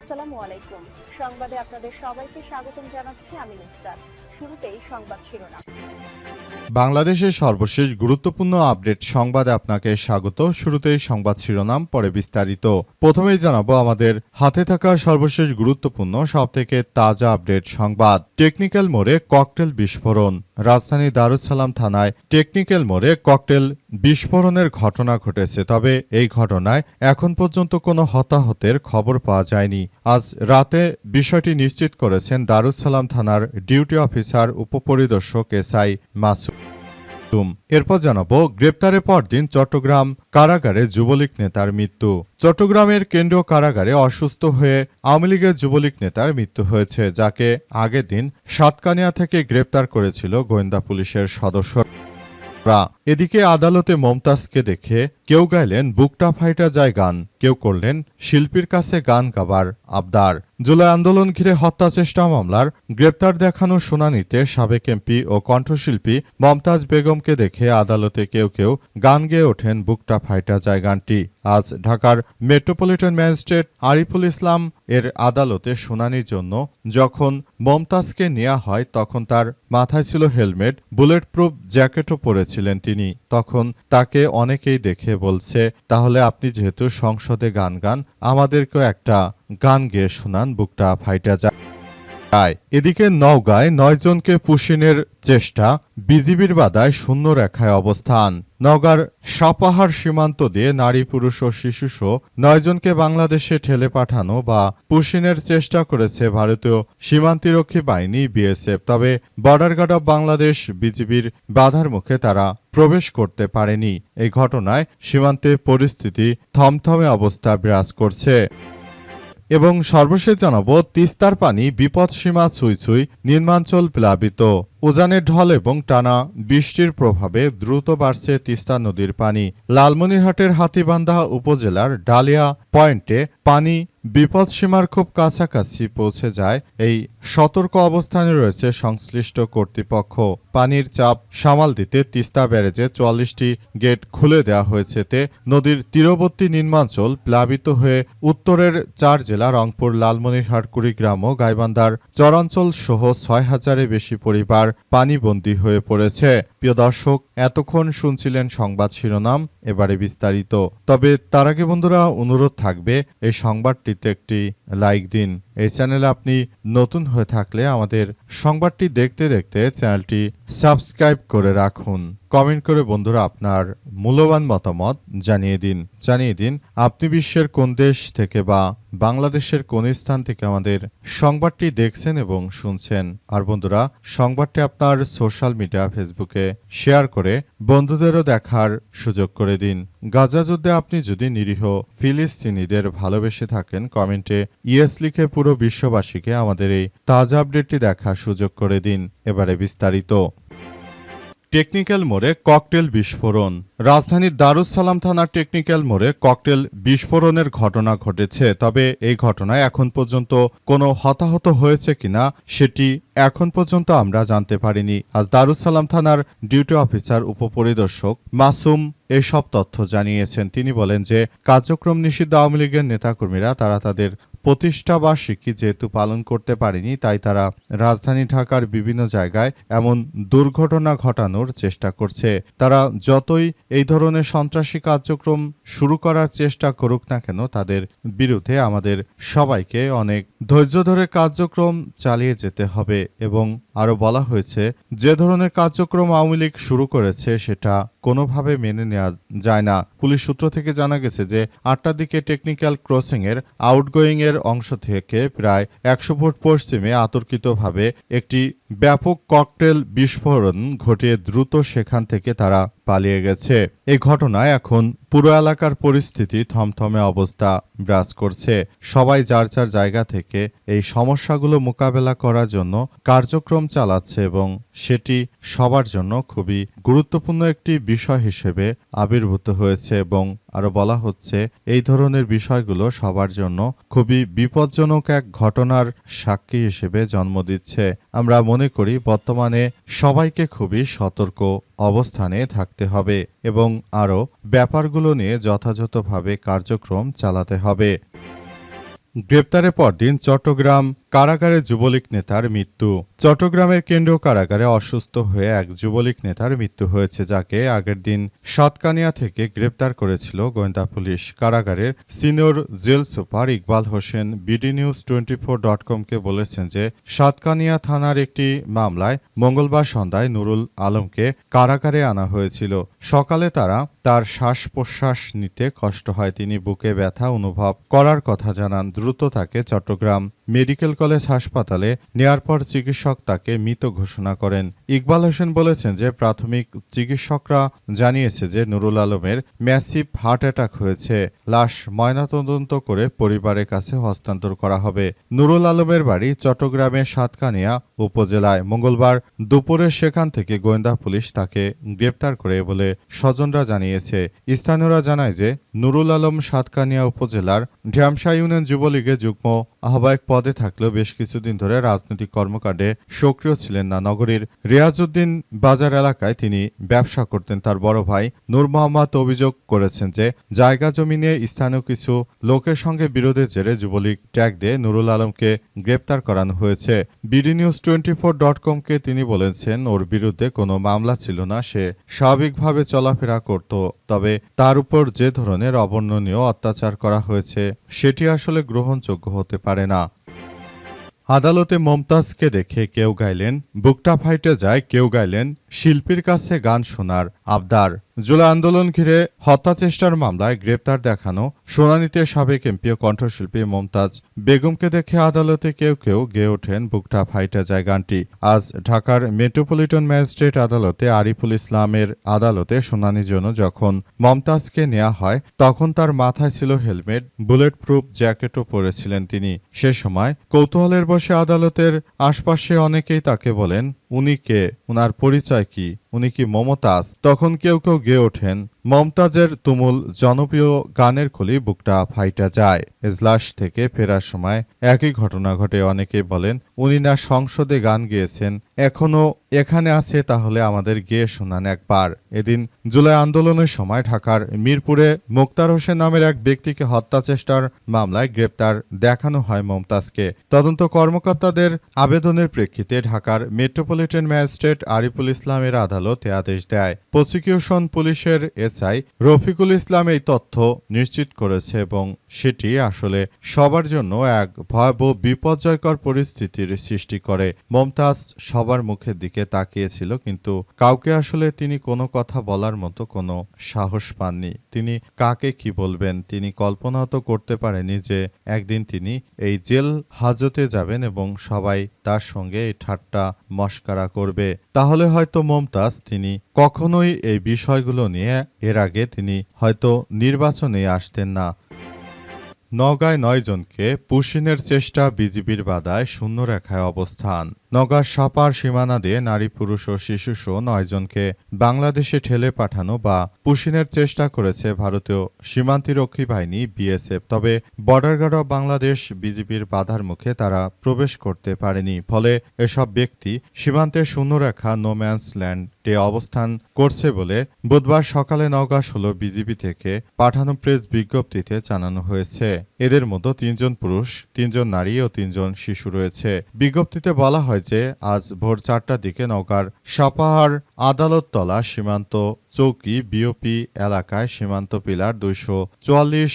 আসসালামু আলাইকুম। সংবাদে আপনাদের সবাইকে স্বাগতম জানাচ্ছি আমি নুসরাত। শুরুতেই সংবাদ শিরোনাম। বাংলাদেশের সর্বশেষ গুরুত্বপূর্ণ আপডেট সংবাদে আপনাকে স্বাগত। শুরুতেই সংবাদ শিরোনাম, পরে বিস্তারিত। প্রথমেই জানাবো আমাদের হাতে থাকা সর্বশেষ গুরুত্বপূর্ণ সবথেকে তাজা আপডেট সংবাদ। টেকনিক্যাল মোড়ে ককটেল বিস্ফোরণ। রাজধানী দারুস সালাম থানায় টেকনিক্যাল মোড়ে ককটেল বিস্ফোরণের ঘটনা ঘটেছে, তবে এই ঘটনায় এখন পর্যন্ত কোনো হতাহতের খবর পাওয়া যায়নি। আজ রাতে বিষয়টি নিশ্চিত করেছেন দারুস সালাম থানার ডিউটি অফিসার উপপরিদর্শক এসআই মাসুম। এরপর জানাবো গ্রেপ্তারের পরদিন চট্টগ্রাম কারাগারে যুবলীগ নেতার মৃত্যু। চট্টগ্রামের কেন্দ্রীয় কারাগারে অসুস্থ হয়ে আওয়ামী লীগের যুবলীগ নেতার মৃত্যু হয়েছে, যাকে আগের দিন সাতকানিয়া থেকে গ্রেপ্তার করেছিল গোয়েন্দা পুলিশের সদস্য। এদিকে আদালতে মমতাজকে দেখে কেউ গাইলেন বুকটা ফাইটা যায় গান, কেউ করলেন শিল্পীর কাছে গান গাবার আবদার। জুলাই আন্দোলন ঘিরে হত্যা চেষ্টা মামলার গ্রেপ্তার দেখানো শুনানিতে সাবেক এমপি ও কণ্ঠশিল্পী মমতাজ বেগমকে দেখে আদালতে কেউ কেউ গান গেয়ে ওঠেন বুকটা ফাইটা যায় গানটি। আজ ঢাকার মেট্রোপলিটন ম্যাজিস্ট্রেট আরিফুল ইসলাম এর আদালতে শুনানির জন্য যখন মমতাজকে নেওয়া হয় তখন তার মাথায় ছিল হেলমেট, বুলেট প্রুফ জ্যাকেটও পরেছিলেন তিনি। তখন তাকে অনেকেই দেখে বলছে, তাহলে আপনি যেহেতু সংসদে গান গান, আমাদেরকেও একটা গান গেয়ে শোনান বুকটা ফাইটা যায়। এদিকে নওগাঁয় ৯ জনকে পুশিনের চেষ্টা, বিজিবির বাধায় শূন্য রেখায় অবস্থান। নওগাঁর সাপাহার সীমান্ত দিয়ে নারী, পুরুষ ও শিশুসহ ৯ জনকে বাংলাদেশে ঠেলে পাঠানো বা পুশিনের চেষ্টা করেছে ভারতীয় সীমান্তরক্ষী বাহিনী বিএসএফ, তবে বর্ডার গার্ড অব বাংলাদেশ বিজিবির বাধার মুখে তারা প্রবেশ করতে পারেনি। এই ঘটনায় সীমান্তে পরিস্থিতি থমথমে অবস্থা বিরাজ করছে। এবং সর্বশেষ জানাবো তিস্তার পানি বিপদসীমা ছুঁই ছুঁই, নিম্নাঞ্চল প্লাবিত। উজানের ঢল এবং টানা বৃষ্টির প্রভাবে দ্রুত বাড়ছে তিস্তা নদীর পানি। লালমনিরহাটের হাতীবান্ধা উপজেলার ডালিয়া পয়েন্টে পানি বিপদসীমার খুব কাছাকাছি পৌঁছে যায়। এই সতর্ক অবস্থানে রয়েছে সংশ্লিষ্ট কর্তৃপক্ষ। পানির চাপ সামাল দিতে তিস্তা ব্যারেজে ৪৪টি গেট খুলে দেওয়া হয়েছে। এতে নদীর তীরবর্তী নিম্নাঞ্চল প্লাবিত হয়ে উত্তরের ৪ জেলা রংপুর, লালমনিরহাট, কুড়িগ্রাম ও গাইবান্ধার চরাঞ্চল সহ ৬,০০০-এর বেশি পরিবার পানিবন্দী হয়ে পড়েছে। প্রিয় দর্শক, এতক্ষণ শুনছিলেন সংবাদ শিরোনাম, এবারে বিস্তারিত। তবে তার আগে বন্ধুরা অনুরোধ থাকবে এই সংবাদটিতে একটি লাইক দিন। এই চ্যানেলে আপনি নতুন হয়ে থাকলে আমাদের সংবাদটি দেখতে দেখতে চ্যানেলটি সাবস্ক্রাইব করে রাখুন। কমেন্ট করে বন্ধুরা আপনার মূল্যবান মতামত জানিয়ে দিন আপনি বিশ্বের কোন দেশ থেকে বা বাংলাদেশের কোন স্থান থেকে আমাদের সংবাদটি দেখছেন এবং শুনছেন। আর বন্ধুরা সংবাদটি আপনার সোশ্যাল মিডিয়া ফেসবুকে শেয়ার করে বন্ধুদেরও দেখার সুযোগ করে দিন। গাজা যুদ্ধে আপনি যদি নিরীহ ফিলিস্তিনিদের ভালোবেসে থাকেন, কমেন্টে ইয়েস লিখে পুরো বিশ্ববাসীকে আমাদের এই তাজা আপডেটটি দেখার সুযোগ করে দিন। এবারে বিস্তারিত। টেকনিক্যাল মোড়ে ককটেল বিস্ফোরণ। রাজধানীর দারুস সালাম থানার টেকনিক্যাল মোড়ে ককটেল বিস্ফোরণের ঘটনা ঘটেছে, তবে এই ঘটনায় এখন পর্যন্ত কোনো হতাহত হয়েছে কিনা সেটি এখন পর্যন্ত আমরা জানতে পারিনি। আজ দারুস সালাম থানার ডিউটি অফিসার উপপরিদর্শক মাসুম এসব তথ্য জানিয়েছেন। তিনি বলেন যে কার্যক্রম নিষিদ্ধ আওয়ামী লীগের নেতাকর্মীরা তারা তাদের প্রতিষ্ঠাবার্ষিকী যেহেতু পালন করতে পারেনি, তাই তারা রাজধানী ঢাকার বিভিন্ন জায়গায় এমন দুর্ঘটনা ঘটানোর চেষ্টা করছে। তারা যতই এই ধরনের সন্ত্রাসী কার্যক্রম শুরু করার চেষ্টা করুক না কেন, তাদের বিরুদ্ধে আমাদের সবাইকে অনেক ধৈর্য ধরে কার্যক্রম চালিয়ে যেতে হবে। এবং আরও বলা হয়েছে, যে ধরনের কার্যক্রম আওয়ামী লীগ শুরু করেছে সেটা কোনোভাবে মেনে নেওয়া যায় না। পুলিশ সূত্র থেকে জানা গেছে যে ৮টার দিকে টেকনিক্যাল ক্রসিং এর আউটগোয়িং এর অংশ থেকে প্রায় ১০০ ফুট পশ্চিমে অতর্কিতভাবে একটি ব্যাপক ককটেল বিস্ফোরণ ঘটিয়ে দ্রুত সেখান থেকে তারা পালিয়ে গেছে। এই ঘটনায় এখন পুরো এলাকার পরিস্থিতি থমথমে অবস্থা বিরাজ করছে। সবাই যার যার জায়গা থেকে এই সমস্যাগুলো মোকাবেলা করার জন্য কার্যক্রম চালাচ্ছে এবং সেটি সবার জন্য খুবই গুরুত্বপূর্ণ একটি বিষয় হিসেবে আবির্ভূত হয়েছে। এবং আরো বলা হচ্ছে, এই ধরনের বিষয়গুলো সবার জন্য খুবই বিপজ্জনক এক ঘটনার সাক্ষী হিসেবে জন্ম দিচ্ছে। আমরা মনে করি বর্তমানে সবাইকে খুবই সতর্ক অবস্থানে থাকতে হবে এবং আরও ব্যাপারগুলো নিয়ে যথাযথভাবে কার্যক্রম চালাতে হবে। গ্রেপ্তারের পরদিন চট্টগ্রাম কারাগারে যুবলীগ নেতার মৃত্যু। চট্টগ্রামের কেন্দ্রীয় কারাগারে অসুস্থ হয়ে এক যুবলীগ নেতার মৃত্যু হয়েছে, যাকে আগের দিন সাতকানিয়া থেকে গ্রেপ্তার করেছিল গোয়েন্দা পুলিশ। কারাগারের senior jail super Iqbal Hossain BDNews24.com-কে বলেছেন যে সাতকানিয়া থানার একটি মামলায় মঙ্গলবার সন্ধ্যায় নুরুল আলমকে কারাগারে আনা হয়েছিল। সকালে তার শ্বাস প্রশ্বাস নিতে কষ্ট হয়, তিনি বুকে ব্যথা অনুভব করার কথা জানান। দ্রুত তাকে চট্টগ্রাম মেডিকেল কলেজ হাসপাতালে নেয়ার পর চিকিৎসক তাকে মৃত ঘোষণা করেন। ইকবাল হোসেন বলেছেন যে প্রাথমিক চিকিৎসকরা জানিয়েছে যে নুরুল আলমের ম্যাসিভ হার্ট অ্যাটাক হয়েছে। লাশ ময়নাতদন্ত করে পরিবারের কাছে হস্তান্তর করা হবে। নুরুল আলমের বাড়ি চট্টগ্রামের সাতকানিয়া উপজেলায়। মঙ্গলবার দুপুরে সেখান থেকে গোয়েন্দা পুলিশ তাকে গ্রেপ্তার করে বলে স্বজনরা জানিয়েছে। স্থানীয়রা জানায় যে নুরুল আলম সাতকানিয়া উপজেলার ঢ্যামসা ইউনিয়ন যুবলীগের যুগ্ম আহ্বায়ক পদে থাকলেও বেশ কিছুদিন ধরে রাজনৈতিক কর্মকাণ্ডে সক্রিয় ছিলেন না। নগরীর রিয়াজউদ্দিন বাজার এলাকায় তিনি ব্যবসা করতেন। তার বড় ভাই নূর মোহাম্মদ অভিযোগ করেছেন যে জায়গা জমি নিয়ে স্থানীয় কিছু লোকের সঙ্গে বিরোধের জেরে যুবলীগ ট্যাগ দিয়ে নুরুল আলমকে গ্রেপ্তার করানো হয়েছে। BDNews24.com-কে তিনি বলেছেন ওর বিরুদ্ধে কোনো মামলা ছিল না, সে স্বাভাবিকভাবে চলাফেরা করত। তবে তার উপর যে ধরনের অবর্ণনীয় অত্যাচার করা হয়েছে সেটি আসলে গ্রহণযোগ্য হতে পারে না। আদালতে মমতাজকে দেখে কেউ গাইলেন বুকটা ফাইটে যায়, কেউ গাইলেন শিল্পীর কাছে গান শোনার আবদার। জুলাই আন্দোলন ঘিরে হত্যাচেষ্টার মামলায় গ্রেপ্তার দেখানো শুনানিতে সাবেক এমপি ও কণ্ঠশিল্পী মমতাজ বেগমকে দেখে আদালতে কেউ কেউ গেয়ে ওঠেন বুকটা ফাইটে যায় গানটি। আজ ঢাকার মেট্রোপলিটন ম্যাজিস্ট্রেট আদালতে আরিফুল ইসলামের আদালতে শুনানির জন্য যখন মমতাজকে নেওয়া হয় তখন তার মাথায় ছিল হেলমেট, বুলেট প্রুফ জ্যাকেটও পরেছিলেন তিনি। সে সময় কৌতূহলের বসে আদালতের আশপাশে অনেকেই তাকে বলেন উনি কে, উনার পরিচয় কি, উনি কি মমতাজ? তখন কেউ কেউ গেয়ে ওঠেন মমতাজের তুমুল জনপ্রিয় গানের কলি বুকটা ফাইটা যায়। এজলাস থেকে ফেরার সময় একই ঘটনা ঘটে। অনেকেই বলেন উনি না সংসদে গান গেয়েছেন, এখনো এখানে আছে, তাহলে আমাদের গেয়ে শোনান একবার। এদিন জুলাই আন্দোলনের সময় ঢাকার মিরপুরে মোক্তার হোসেন নামের এক ব্যক্তিকে হত্যাচেষ্টার মামলায় গ্রেপ্তার দেখানো হয় মমতাজকে। তদন্ত কর্মকর্তাদের আবেদনের প্রেক্ষিতে ঢাকার মেট্রোপলিটন ম্যাজিস্ট্রেট আরিফুল ইসলামের আদালত এ আদেশ দেয়। প্রসিকিউশন পুলিশের এসআই রফিকুল ইসলাম এই তথ্য নিশ্চিত করেছে এবং সেটি আসলে সবার জন্য এক ভয়াবহ বিপর্যয়কর পরিস্থিতির সৃষ্টি করে। মমতাজ সবার মুখের দিকে তাকিয়েছিল, কিন্তু কাউকে আসলে তিনি কোনো কথা বলার মতো কোনো সাহস পাননি। তিনি কাকে কি বলবেন তিনি কল্পনাও তো করতে পারেনি যে একদিন তিনি এই জেল হাজতে যাবেন এবং সবাই তার সঙ্গে এই ঠাট্টা মশকারা করবে। তাহলে হয়তো মমতাজ তিনি কখনোই এই বিষয়গুলো নিয়ে এর আগে তিনি হয়তো নির্বাচনে আসতেন না। নওগাঁয় 9 জনকে পুশিনের চেষ্টা, বিজিবির বাধায় শূন্যরেখায় অবস্থান। নওগাঁর সাপার সীমানা দিয়ে নারী, পুরুষ ও শিশুসহ 9 জনকে বাংলাদেশে ঠেলে পাঠানো বা পুশিনের চেষ্টা করেছে ভারতীয় সীমান্তরক্ষী বাহিনী BSF। তবে বর্ডার গার্ড অব বাংলাদেশ বিজিবির বাধার মুখে তারা প্রবেশ করতে পারেনি। ফলে এসব ব্যক্তি সীমান্তের শূন্যরেখা নোম্যান্স ল্যান্ডে অবস্থান করছে বলে বুধবার সকালে নওগাঁ 16 বিজিবি থেকে পাঠানো প্রেস বিজ্ঞপ্তিতে জানানো হয়েছে। এদের মধ্যে 3 জন পুরুষ, 3 জন নারী ও 3 জন শিশু রয়েছে। বিজ্ঞপ্তিতে বলা হয় যে আজ ভোর 4টার দিকে নওগাঁর সাপাহার আদালততলা সীমান্ত চৌকি BOP এলাকায় সীমান্ত পিলার 244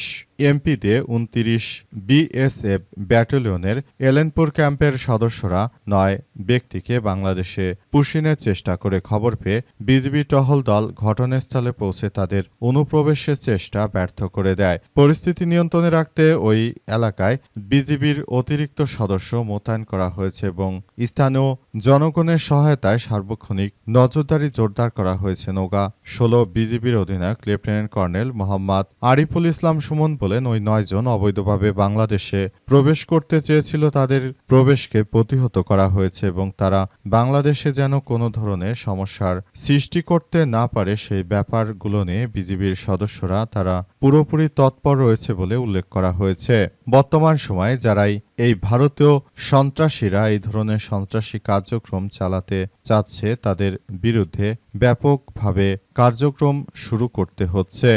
MP দিয়ে 29 BSF ব্যাটালিয়নের এলেনপুর ক্যাম্পের সদস্যরা 9 ব্যক্তিকে বাংলাদেশে পুশিনের চেষ্টা করে খবর পেয়ে বিজিবি টহল দল ঘটনাস্থলে পৌঁছে তাদের অনুপ্রবেশের চেষ্টা ব্যর্থ করে দেয়। পরিস্থিতি নিয়ন্ত্রণে রাখতে ওই এলাকায় বিজিবির অতিরিক্ত সদস্য মোতায়েন করা হয়েছে এবং স্থানীয় জনগণের সহায়তায় সার্বক্ষণিক নজরদারি জোরদার করা হয়েছে। নওগাঁ 16 বিজিবির অধিনায়ক লেফটেন্যান্ট কর্নেল মোহাম্মদ আরিফুল ইসলাম সুমন বলেন ওই 9 জন অবৈধভাবে বাংলাদেশে প্রবেশ করতে চেয়েছিল, তাদের প্রবেশকে প্রতিহত করা হয়েছে এবং তারা বাংলাদেশে যেন কোনো ধরনের সমস্যার সৃষ্টি করতে না পারে সেই ব্যাপারগুলো নিয়ে বিজিবির সদস্যরা তারা পুরোপুরি তৎপর রয়েছে বলে উল্লেখ করা হয়েছে। বর্তমান সময়ে যারাই এই ভারতীয় সন্ত্রাসীরা এই ধরনের সন্ত্রাসী কার্যক্রম চালাতে চাচ্ছে তাদের বিরুদ্ধে ব্যাপকভাবে কার্যক্রম শুরু করতে হচ্ছে।